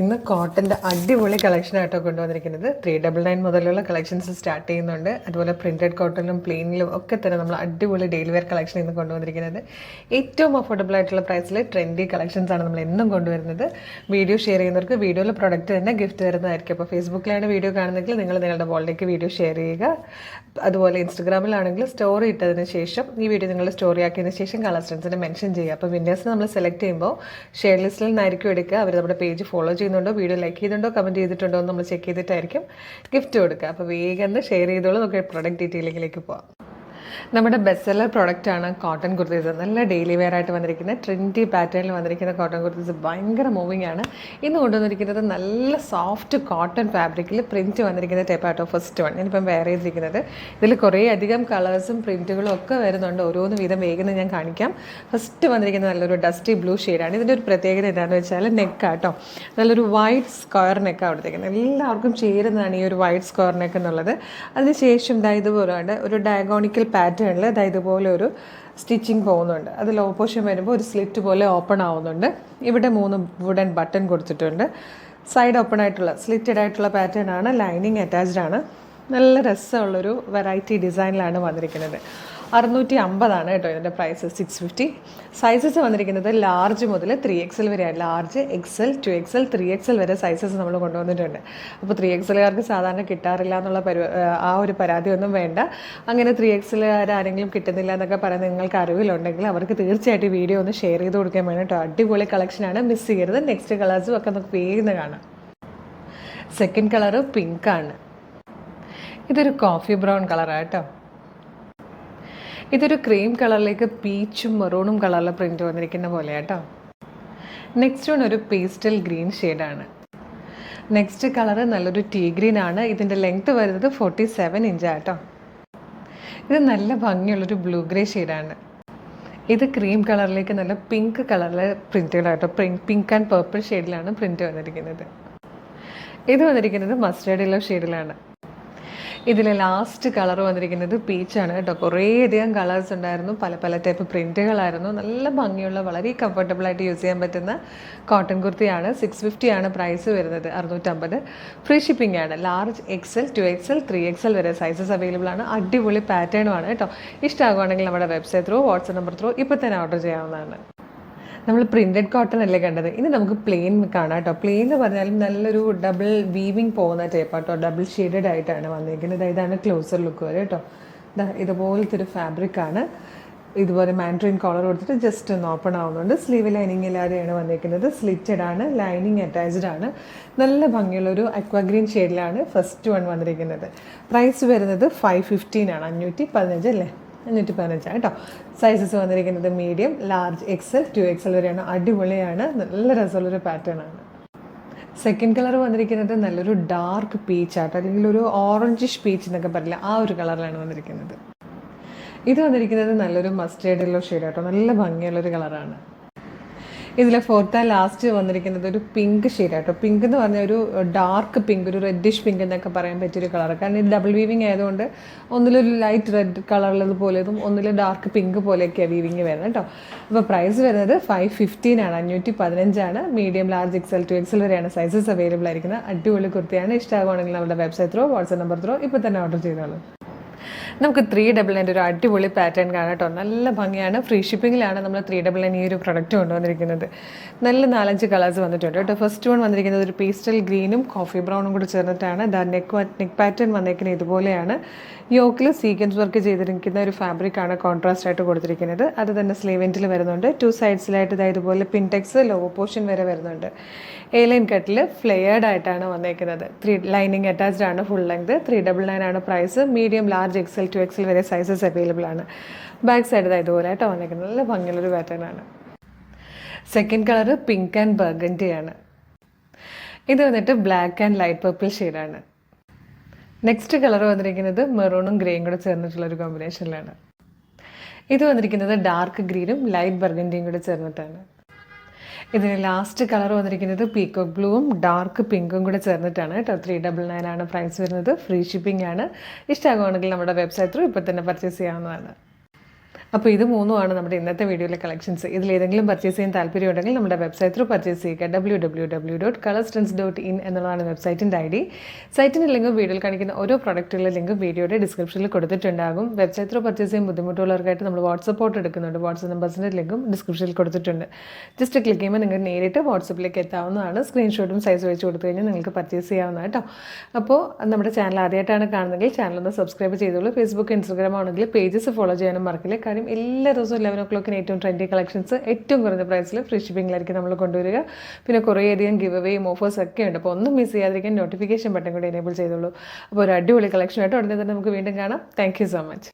ഇന്ന് കോട്ടൻ്റെ അടിപൊളി കളക്ഷനായിട്ടോ കൊണ്ടുവന്നിരിക്കുന്നത് 399 മുതലുള്ള കളക്ഷൻസ് സ്റ്റാർട്ട് ചെയ്യുന്നുണ്ട്. അതുപോലെ പ്രിൻറ്റഡ് കോട്ടണിലും പ്ലെയിനിലും ഒക്കെ തന്നെ നമ്മൾ അടിപൊളി ഡെയിലി വെയർ കളക്ഷൻ ഇന്ന് കൊണ്ടുവന്നിരിക്കുന്നത്. ഏറ്റവും അഫോർഡബിൾ ആയിട്ടുള്ള പ്രൈസിൽ ട്രെൻഡി കളക്ഷൻസ് ആണ് നമ്മൾ എന്നും കൊണ്ടുവരുന്നത്. വീഡിയോ ഷെയർ ചെയ്യുന്നവർക്ക് വീഡിയോയിൽ പ്രൊഡക്റ്റ് തന്നെ ഗിഫ്റ്റ് തരുന്നതായിരിക്കും. അപ്പോൾ ഫേസ്ബുക്കിലാണ് വീഡിയോ കാണുന്നതെങ്കിൽ നിങ്ങൾ നിങ്ങളുടെ വാളിലേക്ക് വീഡിയോ ഷെയർ ചെയ്യുക. അതുപോലെ ഇൻസ്റ്റഗ്രാമിലാണെങ്കിൽ സ്റ്റോറി ഇട്ടതിന് ശേഷം ഈ വീഡിയോ നിങ്ങൾ സ്റ്റോറി ആക്കിയതിന് ശേഷം കളർ സ്റ്റൻസിനെ മെൻഷൻ ചെയ്യുക. അപ്പോൾ വിന്നേഴ്സിനെ നമ്മൾ സെലക്ട് ചെയ്യുമ്പോൾ ഷെയർ ലിസ്റ്റിൽ നിന്നായിരിക്കും എടുക്കുക. അവർ നമ്മുടെ പേജ് ഫോളോ ചെയ്യുന്നുണ്ടോ, വീഡിയോ ലൈക്ക് ചെയ്തിട്ടുണ്ടോ, കമൻറ്റ് ചെയ്തിട്ടുണ്ടോ എന്ന് നമ്മൾ ചെക്ക് ചെയ്തിട്ടായിരിക്കും ഗിഫ്റ്റ് കൊടുക്കുക. അപ്പോൾ വേഗം ഷെയർ ചെയ്തോളൂ. നമുക്ക് പ്രൊഡക്റ്റ് ഡീറ്റെയിലിംഗിലേക്ക് പോകാം. നമ്മുടെ ബെസ്റ്റ് സെല്ലർ പ്രോഡക്റ്റാണ് കോട്ടൺ കുർത്തീസ്. നല്ല ഡെയിലി വെയർ ആയിട്ട് വന്നിരിക്കുന്ന ട്രെൻഡി പാറ്റേണിൽ വന്നിരിക്കുന്ന കോട്ടൺ കുർത്തീസ് ഭയങ്കര മൂവിങ് ആണ്. ഇന്ന് കൊണ്ടുവന്നിരിക്കുന്നത് നല്ല സോഫ്റ്റ് കോട്ടൺ ഫാബ്രിക്കിൽ പ്രിൻറ്റ് വന്നിരിക്കുന്ന ടൈപ്പ് ആട്ടോ ഫസ്റ്റ് വൺ ഞാനിപ്പം വെയർ ചെയ്തിരിക്കുന്നത്. ഇതിൽ കുറേ അധികം കളേഴ്സും പ്രിൻറ്റുകളും ഒക്കെ വരുന്നുണ്ട്. ഓരോന്ന് വീതം വേഗം ഞാൻ കാണിക്കാം. ഫസ്റ്റ് വന്നിരിക്കുന്നത് നല്ലൊരു ഡസ്റ്റി ബ്ലൂ ഷെയ്ഡാണ്. ഇതിൻ്റെ ഒരു പ്രത്യേകത എന്താണെന്ന് വെച്ചാൽ നെക്കാട്ടോ, നല്ലൊരു വൈറ്റ് സ്ക്വയർ നെക്കാണ് കൊടുത്തിരിക്കുന്നത്. എല്ലാവർക്കും ചേരുന്നതാണ് ഈ ഒരു വൈറ്റ് സ്ക്വയർ നെക്ക് എന്നുള്ളത്. അതിനുശേഷം ഇതുപോലെയാണ് ഒരു ഡയഗോണിക്കൽ പാറ്റേണിൽ ഇതുപോലെ ഒരു സ്റ്റിച്ചിങ് പോകുന്നുണ്ട്. അത് ലോ പോർഷൻ വരുമ്പോൾ ഒരു സ്ലിറ്റ് പോലെ ഓപ്പൺ ആവുന്നുണ്ട്. ഇവിടെ 3 വുഡൻ ബട്ടൺ കൊടുത്തിട്ടുണ്ട്. സൈഡ് ഓപ്പൺ ആയിട്ടുള്ള സ്ലിറ്റഡ് ആയിട്ടുള്ള പാറ്റേൺ ആണ്. ലൈനിങ് അറ്റാച്ച്ഡ് ആണ്. നല്ല രസമുള്ളൊരു വെറൈറ്റി ഡിസൈനിലാണ് വന്നിരിക്കുന്നത്. 650 കേട്ടോ ഇതിൻ്റെ പ്രൈസ്. 650. സൈസസ് വന്നിരിക്കുന്നത് ലാർജ് മുതൽ 3XL വരെയാണ്. ലാർജ്, XL, 2XL, 3XL വരെ സൈസസ് നമ്മൾ കൊണ്ടുവന്നിട്ടുണ്ട്. അപ്പോൾ 3XLകാർക്ക് സാധാരണ കിട്ടാറില്ല എന്നുള്ള ആ ഒരു പരാതിയൊന്നും വേണ്ട. അങ്ങനെ 3XLകാർ ആരെങ്കിലും കിട്ടുന്നില്ല എന്നൊക്കെ പറയുന്നത് നിങ്ങൾക്ക് അറിവിലുണ്ടെങ്കിൽ അവർക്ക് തീർച്ചയായിട്ടും ഈ വീഡിയോ ഒന്ന് ഷെയർ ചെയ്ത് കൊടുക്കാൻ വേണം കേട്ടോ. അടിപൊളി കളക്ഷനാണ്, മിസ് ചെയ്യരുത്. നെക്സ്റ്റ് കളേഴ്സും ഒക്കെ നമുക്ക് വേഗം കാണാം. സെക്കൻഡ് കളറ് പിങ്കാണ്. ഇതൊരു കോഫി ബ്രൗൺ കളറാണ് കേട്ടോ. ഇതൊരു ക്രീം കളറിലേക്ക് പീച്ചും മെറൂണും കളറിലെ പ്രിൻറ്റ് വന്നിരിക്കുന്ന പോലെ കേട്ടോ. നെക്സ്റ്റ് വൺ ഒരു പേസ്റ്റൽ ഗ്രീൻ ഷെയ്ഡാണ്. നെക്സ്റ്റ് കളറ് നല്ലൊരു ടീ ഗ്രീൻ ആണ്. ഇതിൻ്റെ ലെങ്ത്ത് വരുന്നത് 47 ഇഞ്ചാട്ടോ. ഇത് നല്ല ഭംഗിയുള്ളൊരു ബ്ലൂ ഗ്രേ ഷെയ്ഡാണ്. ഇത് ക്രീം കളറിലേക്ക് നല്ല പിങ്ക് കളറിലെ പ്രിൻറ്റുകളാട്ടോ. പിങ്ക് ആൻഡ് പേർപ്പിൾ ഷെയ്ഡിലാണ് പ്രിൻറ്റ് വന്നിരിക്കുന്നത്. ഇത് വന്നിരിക്കുന്നത് മസ്റ്റേർഡ് യെല്ലോ ഷെയ്ഡിലാണ്. ഇതിലെ ലാസ്റ്റ് കളർ വന്നിരിക്കുന്നത് പീച്ചാണ് കേട്ടോ. കുറേയധികം കളേഴ്സ് ഉണ്ടായിരുന്നു, പല പല ടൈപ്പ് പ്രിൻറ്റുകളായിരുന്നു. നല്ല ഭംഗിയുള്ള വളരെ കംഫർട്ടബിളായിട്ട് യൂസ് ചെയ്യാൻ പറ്റുന്ന കോട്ടൺ കുർത്തിയാണ്. 650 ആണ് പ്രൈസ് വരുന്നത്. 650. ഫ്രീ ഷിപ്പിംഗ് ആണ്. ലാർജ്, XL, 2XL, 3XL വരെ സൈസസ് അവൈലബിൾ ആണ്. അടിപൊളി പാറ്റേണുമാണ് കേട്ടോ. ഇഷ്ടമാകുവാണെങ്കിൽ നമ്മുടെ website through, WhatsApp number through ഇപ്പോൾ തന്നെ ഓർഡർ ചെയ്യാവുന്നതാണ്. നമ്മൾ പ്രിൻറ്റഡ് കോട്ടൺ അല്ലേ കണ്ടത്, ഇനി നമുക്ക് പ്ലെയിൻ കാണാം കേട്ടോ. പ്ലെയിൻ എന്ന് പറഞ്ഞാലും നല്ലൊരു ഡബിൾ വീവിങ് പോകുന്ന ടൈപ്പ് കേട്ടോ. ഡബിൾ ഷെയ്ഡഡ് ആയിട്ടാണ് വന്നിരിക്കുന്നത്. ഇതാണ് ക്ലോസർ ലുക്ക് വരെ കേട്ടോ. ഇതുപോലത്തെ ഒരു ഫാബ്രിക്കാണ്. ഇതുപോലെ മാൻഡ്രിൻ കോളർ കൊടുത്തിട്ട് ജസ്റ്റ് ഒന്ന് ഓപ്പൺ ആവുന്നുണ്ട്. സ്ലീവ് ലൈനിങ് ഇല്ലാതെയാണ് വന്നിരിക്കുന്നത്. സ്ലിറ്റഡ് ആണ്, ലൈനിങ് അറ്റാച്ച്ഡ് ആണ്. നല്ല ഭംഗിയുള്ളൊരു അക്വാഗ്രീൻ ഷെയ്ഡിലാണ് ഫസ്റ്റ് വൺ വന്നിരിക്കുന്നത്. പ്രൈസ് വരുന്നത് 515 ആണ്. 515 അല്ലേ, 515 കേട്ടോ. സൈസസ് വന്നിരിക്കുന്നത് മീഡിയം, ലാർജ്, XL, 2XL വരെയാണ്. അടിപൊളിയാണ്, നല്ല രസമുള്ളൊരു പാറ്റേൺ ആണ്. സെക്കൻഡ് കളർ വന്നിരിക്കുന്നത് നല്ലൊരു ഡാർക്ക് പീച്ച് ആട്ടോ, അല്ലെങ്കിൽ ഒരു ഓറഞ്ചിഷ് പീച്ച് എന്നൊക്കെ പറയില്ല, ആ ഒരു കളറിലാണ് വന്നിരിക്കുന്നത്. ഇത് വന്നിരിക്കുന്നത് നല്ലൊരു മസ്റ്റേർഡ് യെല്ലോ ഷെയ്ഡ് ആട്ടോ. നല്ല ഭംഗിയുള്ളൊരു കളറാണ്. ഇതിലെ ഫോർത്ത് ആൻഡ് ലാസ്റ്റ് വന്നിരിക്കുന്നത് ഒരു പിങ്ക് ഷെയ്ഡ് ആട്ടോ. പിങ്ക് എന്ന് പറഞ്ഞാൽ ഒരു ഡാർക്ക് പിങ്ക്, ഒരു റെഡിഷ് പിങ്ക് എന്നൊക്കെ പറയാൻ പറ്റിയൊരു കളർ. കാരണം ഇത് ഡബിൾ വീവിങ് ആയതുകൊണ്ട് ഒന്നിലൊരു ലൈറ്റ് റെഡ് കളറുള്ളത് പോലെതും ഒന്നിൽ ഡാർക്ക് പിങ്ക് പോലെയൊക്കെയാണ് വീവിങ് വരുന്നത് കേട്ടോ. അപ്പോൾ പ്രൈസ് വരുന്നത് 515 ആണ്. 515 ആണ്. മീഡിയം, ലാർജ്, XL, 2XL വരെയാണ് സൈസസ് അവൈലബിൾ ആയിരിക്കുന്നത്. അടിപൊളി കുർത്തിയാണ്. ഇഷ്ടമാകുവാണെങ്കിൽ നമ്മുടെ website through, WhatsApp number through ഇപ്പോൾ തന്നെ ഓർഡർ ചെയ്തോളൂ. നമുക്ക് 399 ഒരു അടിപൊളി പാറ്റേൺ കാണാം കേട്ടോ. നല്ല ഭംഗിയാണ്. ഫ്രീ ഷിപ്പിങ്ങിലാണ് നമ്മൾ 399 ഈ ഒരു പ്രൊഡക്റ്റ് കൊണ്ടുവന്നിരിക്കുന്നത്. നല്ല 4-5 കളേഴ്സ് വന്നിട്ടുണ്ട് കേട്ടോ. ഫസ്റ്റ് വൺ വന്നിരിക്കുന്നത് ഒരു പേസ്റ്റൽ ഗ്രീനും കോഫി ബ്രൗണും കൂടി ചേർന്നിട്ടാണ്. നെക്ക് പാറ്റേൺ വന്നിരിക്കുന്നത് ഇതുപോലെയാണ്. യോക്കിൽ സീക്വൻസ് വർക്ക് ചെയ്തിരിക്കുന്ന ഒരു ഫാബ്രിക്കാണ് കോൺട്രാസ്റ്റ് ആയിട്ട് കൊടുത്തിരിക്കുന്നത്. അത് തന്നെ സ്ലീവ് എൻഡിൽ വരുന്നുണ്ട്. 2 സൈഡ്സിലായിട്ട് ഇതുപോലെ പിൻടെക്സ് ലോ പോർഷൻ വരെ വരുന്നുണ്ട്. എ ലൈൻ കട്ടിൽ ഫ്ലെയർഡ് ആയിട്ടാണ് വന്നിരിക്കുന്നത്. 3 ലൈനിങ് അറ്റാച്ച്ഡ് ആണ്. ഫുൾ ലെങ്ത് 399 ആണ് price. Medium, large, XL, 2XL വരെ സൈസസ് അവൈലബിൾ ആണ്. ബാക്ക് സൈഡ് ഇതുപോലെ ആയിട്ട് വന്നിരിക്കുന്നത്. നല്ല ഭംഗിയുള്ളൊരു പാറ്റേൺ ആണ്. Second colour pink and burgundy ആണ്. ഇത് വന്നിട്ട് ബ്ലാക്ക് ആൻഡ് ലൈറ്റ് പർപ്പിൾ ഷെയ്ഡാണ്. നെക്സ്റ്റ് കളർ വന്നിരിക്കുന്നത് മെറൂണും ഗ്രേയും കൂടെ ചേർന്നിട്ടുള്ളൊരു കോമ്പിനേഷനിലാണ്. ഇത് വന്നിരിക്കുന്നത് ഡാർക്ക് ഗ്രീനും ലൈറ്റ് ബർഗൻഡിയും കൂടെ ചേർന്നിട്ടാണ്. ഇതിന് ലാസ്റ്റ് കളർ വന്നിരിക്കുന്നത് പീക്കോക്ക് ബ്ലൂവും ഡാർക്ക് പിങ്കും കൂടെ ചേർന്നിട്ടാണ് കേട്ടോ. 399 ആണ് പ്രൈസ് വരുന്നത്. ഫ്രീ ഷിപ്പിംഗ് ആണ്. ഇഷ്ടമാകുവാണെങ്കിൽ നമ്മുടെ വെബ്സൈറ്റ് ത്രൂ ഇപ്പോൾ തന്നെ പർച്ചേസ് ചെയ്യാവുന്നതാണ്. അപ്പോൾ ഇത് മൂന്നുമാണ് നമ്മുടെ ഇന്നത്തെ വീഡിയോയിലെ കളക്ഷൻസ്. ഇതിലേതെങ്കിലും പർച്ചേസ് ചെയ്യാൻ താല്പര്യമുണ്ടെങ്കിൽ നമ്മുടെ വെബ്സൈറ്റ് ത്രൂ പർച്ചേസ് ചെയ്യുക. www.colourstrends.in എന്നുള്ളതാണ് വെബ്സൈറ്റിൻ്റെ ID. സൈറ്റിൻ്റെ ലിങ്കും വീഡിയോയിൽ കാണിക്കുന്ന ഓരോ പ്രൊഡക്റ്റുകളുടെ ലിങ്കും വീഡിയോയുടെ ഡിസ്ക്രിപ്ഷനിൽ കൊടുത്തിട്ടുണ്ടാകും. വെബ്സൈറ്റ് ത്രൂ പർച്ചേസ് ചെയ്യാൻ ബുദ്ധിമുട്ടുള്ളവർക്കായിട്ട് നമ്മൾ വാട്സപ്പ് ഓട്ട് എടുക്കുന്നുണ്ട്. വാട്സപ്പ് നമ്പേഴ്സിൻ്റെ ലിങ്കും ഡിസ്ക്രിപ്ഷനിൽ കൊടുത്തിട്ടുണ്ട്. ജസ്റ്റ് ക്ലിക്ക് ചെയ്യുമ്പോൾ നിങ്ങൾക്ക് നേരിട്ട് വാട്സപ്പിലേക്ക് എത്താവുന്നതാണ്. സ്ക്രീൻഷോട്ടും സൈസ് വെച്ച് കൊടുത്തു കഴിഞ്ഞാൽ നിങ്ങൾക്ക് പർച്ചേസ് ചെയ്യാവുന്നതാണ് കേട്ടോ. അപ്പോൾ നമ്മുടെ ചാനൽ ആദ്യമായിട്ടാണ് കാണുന്നതെങ്കിൽ ചാനലൊന്ന് സബ്സ്ക്രൈബ് ചെയ്തോളൂ. ഫേസ്ബുക്ക്, ഇൻസ്റ്റാഗ്രാം ആണെങ്കിൽ പേജസ് ഫോളോ ചെയ്യാനും മറക്കില്ല. കാര്യം എല്ലാ ദിവസവും 11 o'clock ഏറ്റവും ട്രെൻഡി കളക്ഷൻസ് ഏറ്റവും കുറഞ്ഞ പ്രൈസിൽ ഫ്രീ ഷിപ്പിങ്ങിലായിരിക്കും നമ്മൾ കൊണ്ടുവരിക. പിന്നെ കുറേയധികം ഗിവ് അവേയും ഓഫേഴ്സ് ഒക്കെ ഉണ്ട്. അപ്പോൾ ഒന്നും മിസ് ചെയ്യാതിരിക്കാൻ നോട്ടിഫിക്കേഷൻ ബട്ടൺ കൂടി എനേബിൾ ചെയ്തോളൂ. അപ്പോൾ ഒരു അടിപൊളി കളക്ഷനായിട്ട് ഉടനെ തന്നെ നമുക്ക് വീണ്ടും കാണാം. Thank you so much.